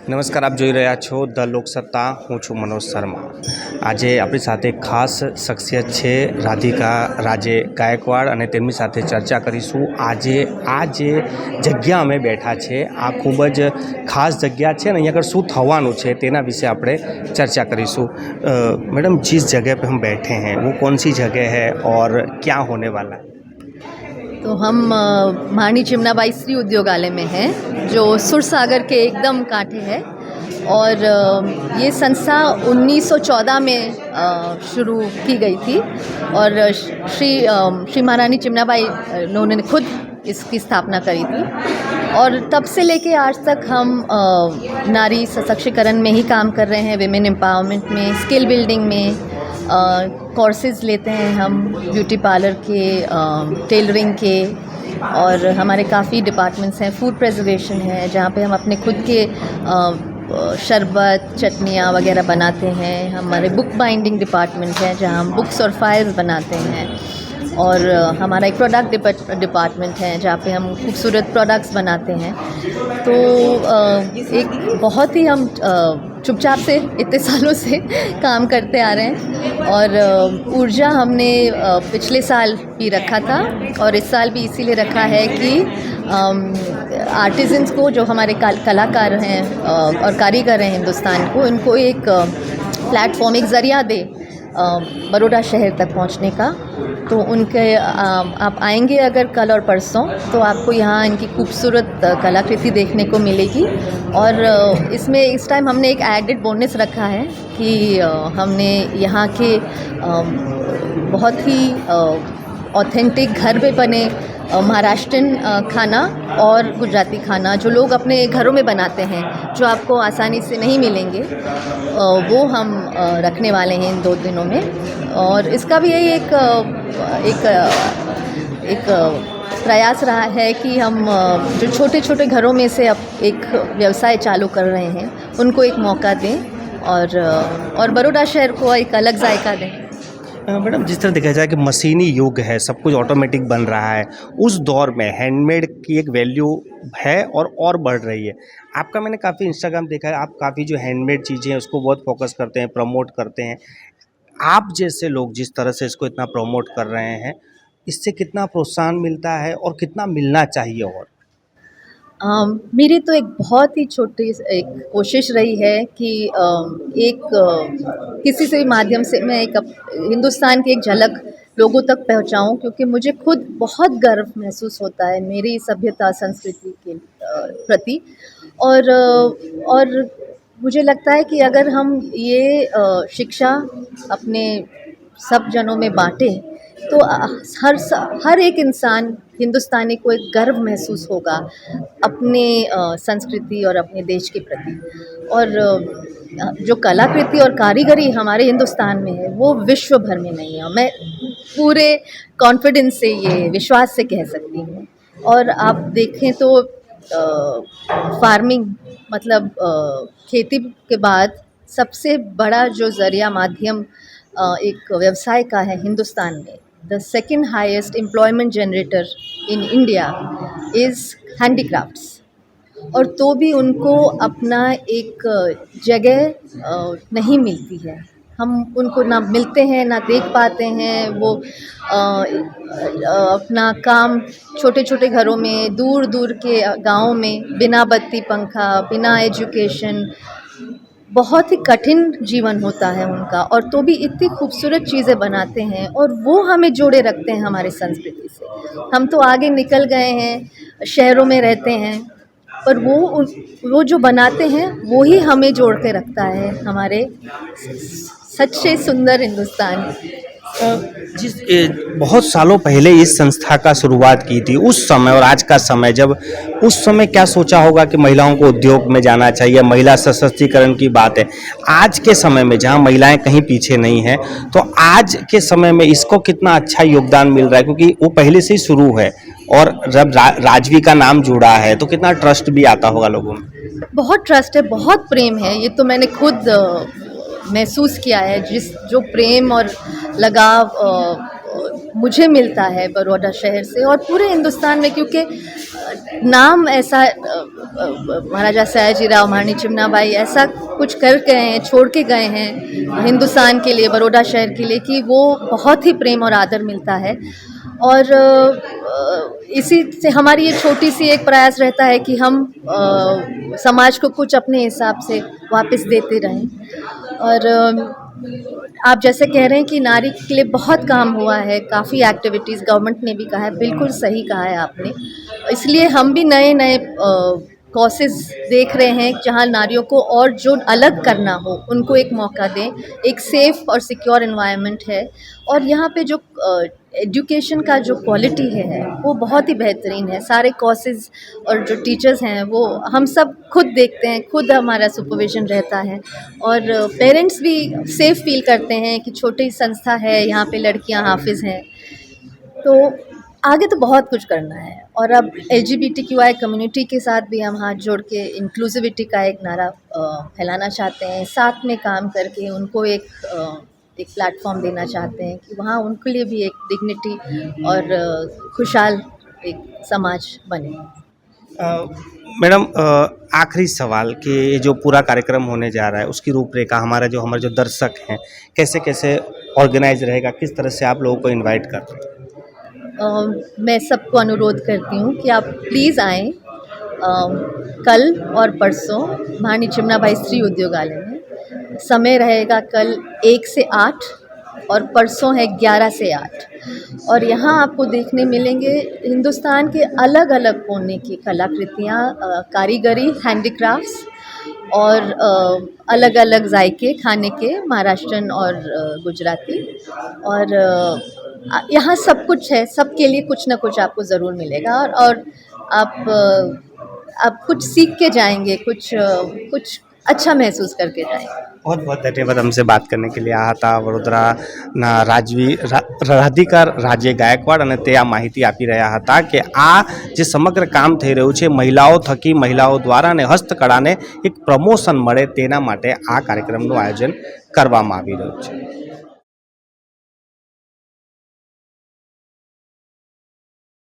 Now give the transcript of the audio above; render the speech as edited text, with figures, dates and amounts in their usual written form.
નમસ્કાર, આપ જોઈ રહ્યા છો ધ લોકસત્તા. હું છું મનોજ શર્મા. આજે આપણી સાથે ખાસ શખ્સિયત છે રાધિકા રાજે ગાયકવાડ અને તેમની સાથે ચર્ચા કરીશું. આજે આ જે જગ્યા અમે બેઠા છે આ ખૂબ જ ખાસ જગ્યા છે અને અહીંયા આગળ શું થવાનું છે તેના વિશે આપણે ચર્चा કરીશું. मैडम, जिस जगह पे हम बैठे हैं वो कौन सी जगह है और क्या होने वाला है? तो हम महारानी चिमनाबाई स्त्री उद्योगालय में हैं जो सुरसागर के एकदम कांठे है। और ये संस्था 1914 में शुरू की गई थी और श्री महारानी चिमनाबाई उन्होंने खुद इसकी स्थापना करी थी। और तब से लेके आज तक हम नारी सशक्तिकरण में ही काम कर रहे हैं, विमेन एम्पावरमेंट में, स्किल बिल्डिंग में। कोर्सेज लेते हैं हम ब्यूटी पार्लर के, टेलरिंग के, और हमारे काफ़ी डिपार्टमेंट्स हैं। फूड प्रिजर्वेशन है जहाँ पे हम अपने खुद के शरबत, चटनियाँ वगैरह बनाते हैं। हमारे बुक बाइंडिंग डिपार्टमेंट है जहाँ हम बुक्स और फाइल्स बनाते हैं। और हमारा एक प्रोडक्ट डिपार्टमेंट है जहाँ पे हम खूबसूरत प्रोडक्ट्स बनाते हैं। तो एक बहुत ही हम चुपचाप से इतने सालों से काम करते आ रहे हैं। और ऊर्जा हमने पिछले साल भी रखा था और इस साल भी इसीलिए रखा है कि आर्टिजन्स को, जो हमारे कलाकार हैं और कारीगर हैं हिंदुस्तान को, इनको एक प्लेटफॉर्म, एक ज़रिया दे बड़ौदा शहर तक पहुंचने का। तो उनके आप आएंगे अगर कल और परसों तो आपको यहाँ इनकी खूबसूरत कलाकृति देखने को मिलेगी। और इसमें इस टाइम हमने एक एडेड बोनस रखा है कि हमने यहाँ के बहुत ही ऑथेंटिक घर पे बने महाराष्ट्रियन खाना और गुजराती खाना जो लोग अपने घरों में बनाते हैं, जो आपको आसानी से नहीं मिलेंगे, वो हम रखने वाले हैं इन 2 दिनों में। और इसका भी यही एक प्रयास रहा है कि हम जो छोटे छोटे घरों में से अब एक व्यवसाय चालू कर रहे हैं उनको एक मौका दें और बड़ौदा शहर को एक अलग जायका दें। मैडम, जिस तरह देखा जाए कि मशीनी युग है, सब कुछ ऑटोमेटिक बन रहा है, उस दौर में हैंडमेड की एक वैल्यू है और बढ़ रही है। आपका मैंने काफ़ी इंस्टाग्राम देखा है, आप काफ़ी जो हैंडमेड चीज़ें हैं उसको बहुत फोकस करते हैं, प्रमोट करते हैं। आप जैसे लोग जिस तरह से इसको इतना प्रमोट कर रहे हैं, इससे कितना प्रोत्साहन मिलता है और कितना मिलना चाहिए? और मेरी तो एक बहुत ही छोटी एक कोशिश रही है कि किसी से भी माध्यम से मैं एक हिंदुस्तान की एक झलक लोगों तक पहुंचाऊं, क्योंकि मुझे खुद बहुत गर्व महसूस होता है मेरी सभ्यता संस्कृति के प्रति। और मुझे लगता है कि अगर हम ये शिक्षा अपने सब जनों में बांटें तो हर एक इंसान हिंदुस्तानी को एक गर्व महसूस होगा अपने संस्कृति और अपने देश के प्रति। और जो कलाकृति और कारीगरी हमारे हिंदुस्तान में है वो विश्व भर में नहीं है, मैं पूरे कॉन्फिडेंस से, ये विश्वास से कह सकती हूँ। और आप देखें तो फार्मिंग मतलब खेती के बाद सबसे बड़ा जो ज़रिया माध्यम एक व्यवसाय का है हिंदुस्तान में, the second highest employment generator in India is handicrafts. और तो भी उनको अपना एक जगह नहीं मिलती है, हम उनको ना मिलते हैं ना देख पाते हैं। वो अपना काम छोटे छोटे घरों में, दूर दूर के गाँव में, बिना बत्ती पंखा, बिना एजुकेशन, बहुत ही कठिन जीवन होता है उनका, और तो भी इतनी खूबसूरत चीज़ें बनाते हैं और वो हमें जोड़े रखते हैं हमारी संस्कृति से। हम तो आगे निकल गए हैं, शहरों में रहते हैं, पर वो जो बनाते हैं वो ही हमें जोड़ के रखता है हमारे सच्चे सुंदर हिंदुस्तान। बहुत सालों पहले इस संस्था का शुरुआत की थी, उस समय और आज का समय, जब उस समय क्या सोचा होगा कि महिलाओं को उद्योग में जाना चाहिए, महिला सशक्तिकरण की बात है। आज के समय में जहां महिलाएं कहीं पीछे नहीं हैं, तो आज के समय में इसको कितना अच्छा योगदान मिल रहा है, क्योंकि वो पहले से ही शुरू है और जब राजवी का नाम जुड़ा है तो कितना ट्रस्ट भी आता होगा लोगों में। बहुत ट्रस्ट है, बहुत प्रेम है, ये तो मैंने खुद महसूस किया है। जो प्रेम और लगाव मुझे मिलता है बड़ौदा शहर से और पूरे हिंदुस्तान में, क्योंकि नाम ऐसा महाराजा सयाजीराव महारानी चिमनाबाई ऐसा कुछ कर गए हैं, छोड़ के गए हैं हिंदुस्तान के लिए, बड़ौदा शहर के लिए, कि वो बहुत ही प्रेम और आदर मिलता है। और इसी से हमारी ये छोटी सी एक प्रयास रहता है कि हम समाज को कुछ अपने हिसाब से वापस देते रहें। और आप जैसे कह रहे हैं कि नारी के लिए बहुत काम हुआ है, काफ़ी एक्टिविटीज़ गवर्नमेंट ने भी कहा है, बिल्कुल सही कहा है आपने। इसलिए हम भी नए नए कोर्सेज देख रहे हैं जहां नारियों को और जो अलग करना हो उनको एक मौका दें। एक सेफ़ और सिक्योर एनवायरनमेंट है और यहाँ पे जो एजुकेशन का जो क्वालिटी है वो बहुत ही बेहतरीन है। सारे कोर्सेज और जो टीचर्स हैं वो हम सब खुद देखते हैं, खुद हमारा सुपरविजन रहता है और पेरेंट्स भी सेफ़ फील करते हैं कि छोटी संस्था है, यहाँ पे लड़कियाँ हाफिज़ हैं। तो आगे तो बहुत कुछ करना है और अब LGBTQI कम्युनिटी के साथ भी हम हाथ जोड़ के इंक्लूसिविटी का एक नारा फैलाना चाहते हैं, साथ में काम करके उनको एक प्लेटफॉर्म देना चाहते हैं कि वहाँ उनके लिए भी एक डिग्निटी और खुशहाल एक समाज बने। मैडम, आखिरी सवाल कि ये जो पूरा कार्यक्रम होने जा रहा है उसकी रूपरेखा हमारे जो दर्शक हैं कैसे कैसे ऑर्गेनाइज रहेगा, किस तरह से आप लोगों को इनवाइट कर रहे हैं? मैं सबको अनुरोध करती हूँ कि आप प्लीज़ आएँ। कल और परसों महारानी चिमनाबाई स्त्री उद्योगालय में समय रहेगा कल 1 से 8 और परसों है 11 से 8 और यहाँ आपको देखने मिलेंगे हिंदुस्तान के अलग अलग कोने की कलाकृतियाँ, कारीगरी, हैंडीक्राफ्ट्स और अलग अलग जायके खाने के, महाराष्ट्रन और गुजराती। और यहाँ सब कुछ है, सबके लिए कुछ ना कुछ आपको ज़रूर मिलेगा और आप कुछ सीख के जाएंगे, कुछ अच्छा महसूस करके जाएंगे। बहुत बहुत धन्यवाद हमसे बात करने के लिए। આ હતા વડોદરાના રાધિકા રાજે ગાયકવાડ અને તે આ માહિતી આપી રહ્યા હતા કે આ જે સમગ્ર કામ થઈ રહ્યું છે મહિલાઓ થકી, મહિલાઓ દ્વારા અને હસ્તકળાને એક પ્રમોશન મળે તેના માટે આ કાર્યક્રમનું આયોજન કરવામાં આવી રહ્યું છે।